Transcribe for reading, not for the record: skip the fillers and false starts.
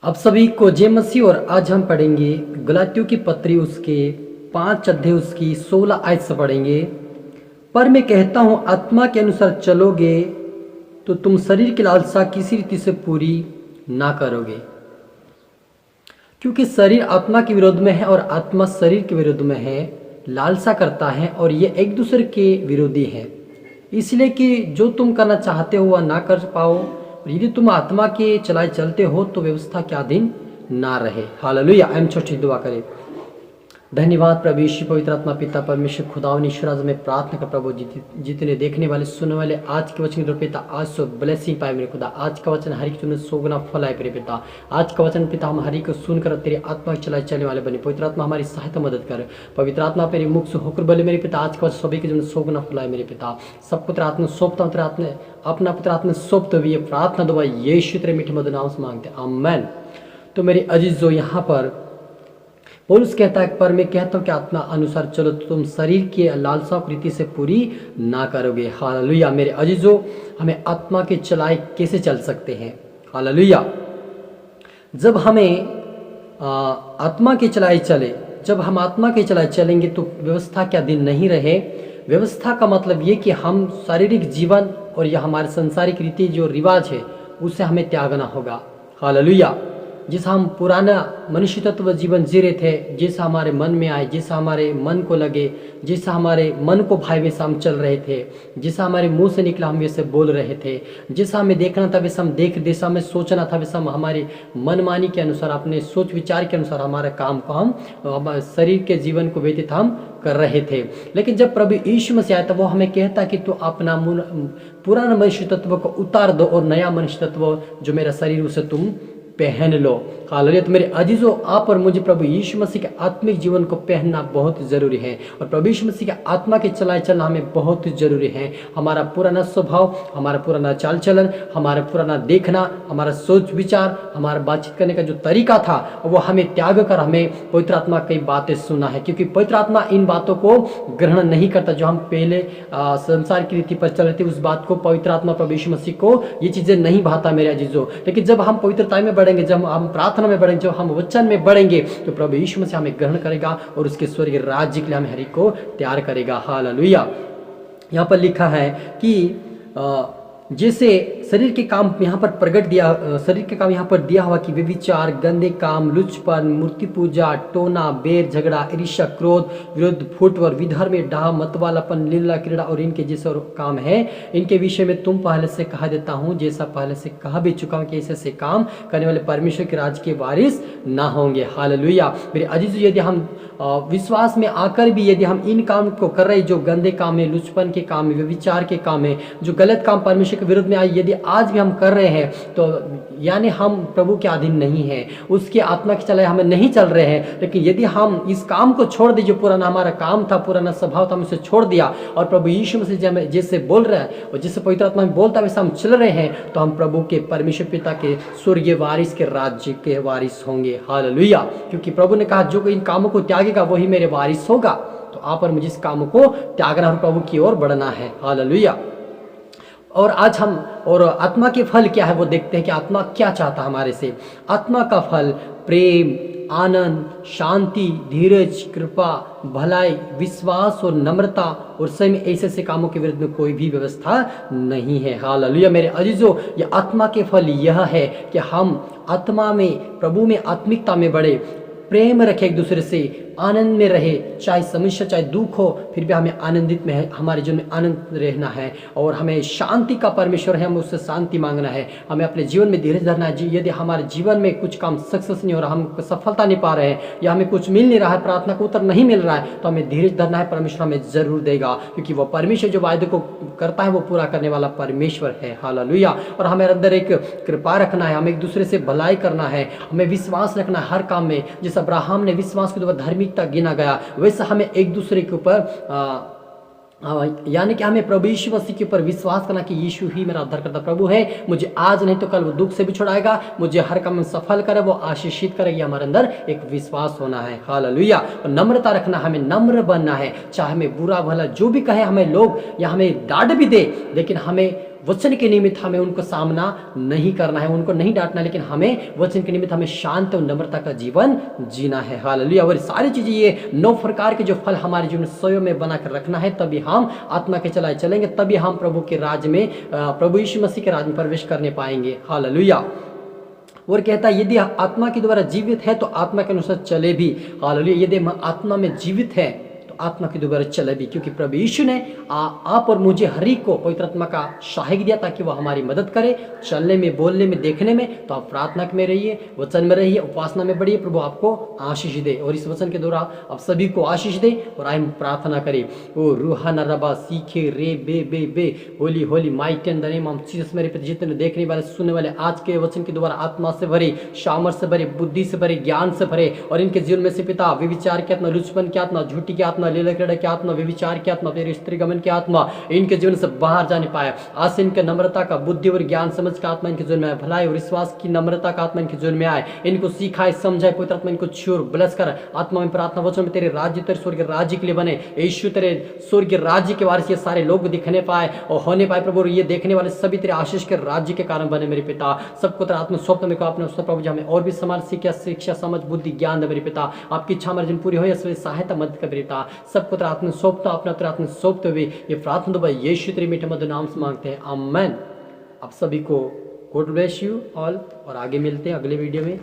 आप सभी को जय मसीह। और आज हम पढ़ेंगे गलातियों की पत्री उसके 5 अध्याय उसकी 16 आयत से पढ़ेंगे। पर मैं कहता हूँ आत्मा के अनुसार चलोगे तो तुम शरीर की लालसा किसी रीति से पूरी ना करोगे, क्योंकि शरीर आत्मा के विरोध में है और आत्मा शरीर के विरोध में है, लालसा करता है और ये एक दूसरे के विरोधी है, इसलिए कि जो तुम करना चाहते हो वह ना कर पाओ। और यदि तुम आत्मा के चलाए चलते हो तो व्यवस्था के अधीन ना रहे। हालेलुया। हम छोटी दुआ करें। धन्यवाद प्रभु यीशु पवित्र आत्मा पिता परमेश्वर खुदावन ईश्वर, आज मैं प्रार्थना कर प्रभु जितने देखने वाले सुनने वाले आज के वचन पिता आज सो ब्लेसिंग पाए मेरे खुदा। आज का वचन हरि तुमने सोगुना फल आए मेरे पिता। आज का वचन पिता हम हरि को सुनकर तेरे आत्मा चलाए चलने वाले बने। पवित्र आत्मा हमारी सहायता मदद कर। पवित्र आत्मा मेरे मुख से होकर बोले मेरे पिता। आज का वचन सभी के जीवन सोगुना फल आए मेरे पिता। सब पुत्र आत्मा सौंपता हूं तेरे आत्मा अपना पुत्र आत्मा सौंपते हुए ये प्रार्थना दुआ यीशु तेरे मीठे मधुर नाम से मांगते आमेन। तो मेरे अजीजों, यहाँ पर पौलुस कहता है पर मैं कहता हूँ कि आत्मा अनुसार चलो तो तुम शरीर की लालसा रीति से पूरी ना करोगे। हालेलुया। मेरे अजीजों, हमें आत्मा के चलाए कैसे चल सकते हैं? हालेलुया। जब हमें आत्मा के चलाए चले, जब हम आत्मा के चलाए चलेंगे तो व्यवस्था के अधीन नहीं रहे। व्यवस्था का मतलब ये कि हम शारीरिक जीवन और यह हमारे संसारिक रीति जो रिवाज है उसे हमें त्यागना होगा। हालेलुया। जैसा हम पुराना मनुष्य तत्व जीवन जी रहे थे, जैसा हमारे मन में आए, जैसा हमारे मन को लगे, जैसा हमारे मन को भाई वैसा हम चल रहे थे, जैसा हमारे मुंह से निकला हम वैसे बोल रहे थे, जैसा हमें देखना था वैसा हम देख, जैसा हमें सोचना था वैसा हम हमारी मनमानी के अनुसार अपने सोच विचार के अनुसार हमारे काम को हम शरीर के जीवन को व्यतीत हम कर रहे थे। लेकिन जब प्रभु यीशु मसीह आया तो वो हमें कहता कि तू अपना पुराना मनुष्य तत्व को उतार दो और नया मनुष्य तत्व जो मेरा शरीर उसे तुम पहन लो। हालेलुया। तो मेरे अजीजों, आप और मुझे प्रभु यीशु मसीह के आत्मिक जीवन को पहनना बहुत जरूरी है और प्रभु यीशु मसीह के आत्मा के चलाए चलना हमें बहुत जरूरी है। हमारा पुराना स्वभाव, हमारा पुराना चाल चलन, हमारा पुराना देखना, हमारा सोच विचार, हमारा बातचीत करने का जो तरीका था वो हमें त्याग कर हमें पवित्र आत्मा कई बातें सुना है, क्योंकि पवित्र आत्मा इन बातों को ग्रहण नहीं करता। जो हम पहले संसार की रीति पर चल रहे थे उस बात को पवित्र आत्मा प्रभु यीशु मसीह को ये चीजें नहीं भाता मेरे अजीजों। लेकिन जब हम पवित्रता में बढ़ेंगे, जब हम प्रार्थना में बढ़ेंगे, जब हम वचन में बढ़ेंगे तो प्रभु यीशु मसीह हमें ग्रहण करेगा और उसके स्वर्गीय राज्य के लिए हमें हरि को तैयार करेगा। हालेलुया। यहाँ पर लिखा है कि जैसे शरीर के काम यहाँ पर प्रकट दिया, शरीर के काम यहाँ पर दिया हुआ कि व्यभिचार, गंदे काम, लुचपन, मूर्ति पूजा, टोना, बैर, झगड़ा, ईर्ष्या, क्रोध, विरोध, फुटवर, विधर्म, डाह, मतवालापन, लीला, क्रीड़ा और इनके जैसे और काम है, इनके विषय में तुम पहले से कहा देता हूँ, जैसा पहले से कहा भी चुका हूँ कि ऐसे काम करने वाले परमेश्वर के राज्य के वारिस ना होंगे। हालेलुया। मेरे अजीज, यदि हम विश्वास में आकर भी यदि हम इन काम को कर रहे, जो गंदे काम है, लुचपन के काम है, व्यभिचार के काम है, जो गलत काम परमेश्वर के विरुद्ध में आई, यदि आज भी हम कर रहे हैं तो यानी हम प्रभु के अधीन नहीं है, उसके आत्मा के चलाए हमें नहीं चल रहे हैं। लेकिन यदि हम इस काम को छोड़ दें, जो पुराना हमारा काम था, पुराना स्वभाव था, हम उसे छोड़ दिया और प्रभु यीशु मसीह जैसे बोल रहा है और जिससे पवित्र आत्मा में बोलता है वैसा हम चल रहे हैं, तो हम प्रभु के परमेश्वर पिता के स्वर्गीय वारिस के राज्य के वारिस होंगे। हालेलुया। क्योंकि प्रभु ने कहा जो इन कामों को त्यागेगा वही मेरे वारिस होगा। तो आप और मुझे इस काम को त्यागना और प्रभु की ओर बढ़ना है। हालेलुया। और आज हम और आत्मा के फल क्या है वो देखते हैं कि आत्मा क्या चाहता है हमारे से। आत्मा का फल प्रेम, आनंद, शांति, धीरज, कृपा, भलाई, विश्वास और नम्रता और सही में ऐसे कामों के विरुद्ध में कोई भी व्यवस्था नहीं है। हालेलुया। मेरे अजीजों, ये आत्मा के फल यह है कि हम आत्मा में, प्रभु में, आत्मिकता में बढ़े, प्रेम रखे एक दूसरे से, आनंद में रहे, चाहे समस्या चाहे दुख हो फिर भी हमें आनंदित में है, हमारे जीवन में आनंद रहना है। और हमें शांति का परमेश्वर है, हमें उससे शांति मांगना है। हमें अपने जीवन में धीरज धरना है। यदि हमारे जीवन में कुछ काम सक्सेस नहीं हो रहा, हम सफलता नहीं पा रहे हैं या हमें कुछ मिल नहीं रहा है, प्रार्थना का उत्तर नहीं मिल रहा है, तो हमें धीरज धरना है। परमेश्वर हमें जरूर देगा, क्योंकि वो परमेश्वर जो वायदे को करता है वो पूरा करने वाला परमेश्वर है। हालेलुया। और हमें अंदर एक कृपा रखना है, हमें एक दूसरे से भलाई करना है, हमें विश्वास रखना है हर काम में। जैसे अब्राहम ने विश्वास के द्वारा धार्मिकता गिना गया, वैसे हमें एक दूसरे के ऊपर यानी कि हमें प्रभु यीशु मसीह के ऊपर विश्वास करना कि यीशु ही मेरा उद्धारकर्ता प्रभु है, मुझे आज नहीं तो कल वो दुख से भी छुड़ाएगा, मुझे हर काम में सफल करे, वो आशीषित करेगी। हमारे अंदर एक विश्वास होना है। हालेलुया। और नम्रता रखना, हमें नम्र बनना है। चाहे हमें बुरा भला जो भी कहे, हमें लोग या हमें डांट भी दे, लेकिन हमें वचन के निमित्त हमें उनको सामना नहीं करना है, उनको नहीं डांटना, लेकिन हमें वचन के निमित्त हमें शांत और नम्रता का जीवन जीना है। हालेलुया। और सारी चीजें, ये 9 प्रकार के जो फल हमारे जीवन स्वयं में बनाकर रखना है, तभी हम आत्मा के चलाए चलेंगे, तभी हम प्रभु के राज में, प्रभु यीशु मसीह के राज में प्रवेश करने पाएंगे। हालेलुया। और कहता है यदि आत्मा के द्वारा जीवित है तो आत्मा के अनुसार चले भी। हालेलुया। यदि हम आत्मा में जीवित है तो आत्मा के द्वारा चले भी, क्योंकि प्रभु यीशु ने आप और मुझे हर एक को पवित्र आत्मा का सहायक दिया ताकि वह हमारी मदद करे चलने में, बोलने में, देखने में। तो आप प्रार्थना में रहिए, वचन में रहिए, उपासना में बढ़िए, प्रभु आपको आशीष दे। और इस वचन के द्वारा आप सभी को आशीष दे। और आइए प्रार्थना करें। ओ रूहाना रबा सीखे रे बे बे बे holy holy might in the name of Jesus. मेरे पे जितने देखने वाले, सुनने वाले, आज के वचन के द्वारा आत्मा से भरे, सामर्थ से भरे, बुद्धि से भरे, ज्ञान से भरे, और इनके जीवन में से पिता व्यभिचार की आत्मा, लुचपन की आत्मा, झूठी की आत्मा, लीला क्रीड़ा की आत्मा, व्यभिचार की आत्मा, फिर स्त्री गमन की आत्मा इनके जीवन से बाहर जाने पाए। आज से इनके नम्रता का, बुद्धि और ज्ञान समझ का आत्मा इनके जीवन में आए, भलाई और विश्वास की नम्रता का आत्मा इनके जीवन में आए। इनको सिखाए, समझाए, पवित्र आत्मा इनको छूर ब्लेस कर। आत्मा में प्रार्थना वचन में तेरे राज्य, तेरे स्वर्ग राज्य के लिए बने। यीशु तेरे स्वर्ग राज्य के वारिस ये सारे लोग दिखने पाए और होने पाए प्रभु। ये देखने वाले सभी तेरे आशीष के राज्य के कारण बने मेरे पिता। सबको तेरा आत्मा स्वप्न में अपने प्रभु जी हमें और भी समान शिक्षा समझ बुद्धि ज्ञान दे मेरे पिता। आपकी इच्छा हमारे पूरी हो, सहायता मदद कर मेरे पिता। सबको तेरा आत्मा सौंपता, अपना तेरा आत्मा सौंपते हुए ये प्रार्थना दो भाई यीशु तेरे मीठे मधुर नाम से मांगते हैं, आमेन। आप सभी को गॉड ब्लेस यू ऑल, और आगे मिलते हैं अगले वीडियो में।